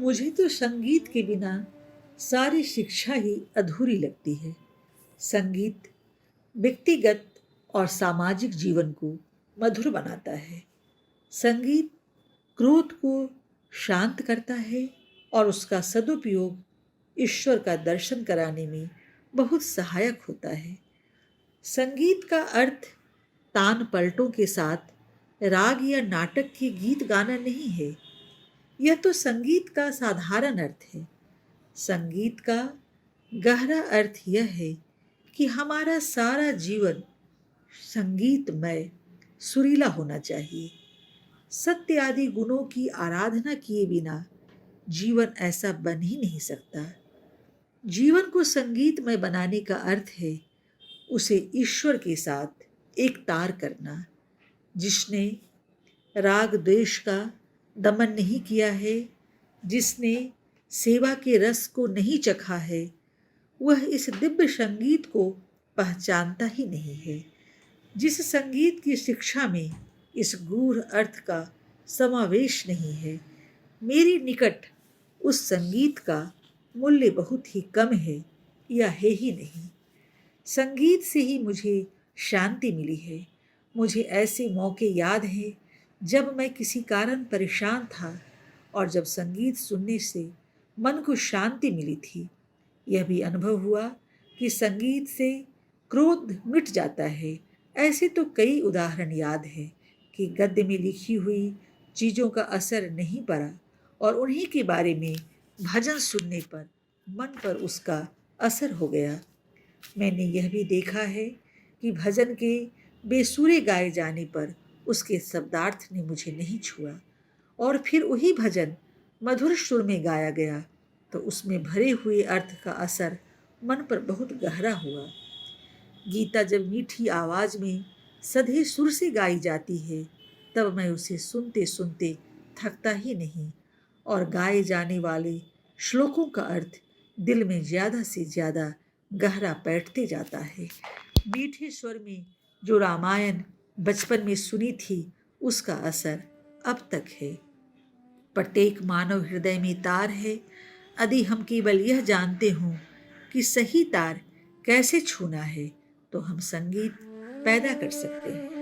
मुझे तो संगीत के बिना सारी शिक्षा ही अधूरी लगती है। संगीत व्यक्तिगत और सामाजिक जीवन को मधुर बनाता है। संगीत क्रोध को शांत करता है और उसका सदुपयोग ईश्वर का दर्शन कराने में बहुत सहायक होता है। संगीत का अर्थ तान पलटों के साथ राग या नाटक के गीत गाना नहीं है। यह तो संगीत का साधारण अर्थ है। संगीत का गहरा अर्थ यह है कि हमारा सारा जीवन संगीतमय सुरीला होना चाहिए। सत्य आदि गुणों की आराधना किए बिना जीवन ऐसा बन ही नहीं सकता। जीवन को संगीतमय बनाने का अर्थ है उसे ईश्वर के साथ एक तार करना। जिसने राग द्वेष का दमन नहीं किया है, जिसने सेवा के रस को नहीं चखा है, वह इस दिव्य संगीत को पहचानता ही नहीं है। जिस संगीत की शिक्षा में इस गूढ़ अर्थ का समावेश नहीं है, मेरे निकट उस संगीत का मूल्य बहुत ही कम है या है ही नहीं। संगीत से ही मुझे शांति मिली है। मुझे ऐसे मौके याद हैं जब मैं किसी कारण परेशान था और जब संगीत सुनने से मन को शांति मिली थी। यह भी अनुभव हुआ कि संगीत से क्रोध मिट जाता है। ऐसे तो कई उदाहरण याद हैं कि गद्य में लिखी हुई चीज़ों का असर नहीं पड़ा और उन्हीं के बारे में भजन सुनने पर मन पर उसका असर हो गया। मैंने यह भी देखा है कि भजन के बेसुरे गाए जाने पर उसके शब्दार्थ ने मुझे नहीं छुआ और फिर वही भजन मधुर सुर में गाया गया तो उसमें भरे हुए अर्थ का असर मन पर बहुत गहरा हुआ। गीता जब मीठी आवाज़ में सधे सुर से गाई जाती है तब मैं उसे सुनते सुनते थकता ही नहीं और गाए जाने वाले श्लोकों का अर्थ दिल में ज़्यादा से ज़्यादा गहरा बैठते जाता है। मीठे स्वर में जो रामायण बचपन में सुनी थी उसका असर अब तक है। प्रत्येक मानव हृदय में तार है। यदि हम केवल यह जानते हों कि सही तार कैसे छूना है तो हम संगीत पैदा कर सकते हैं।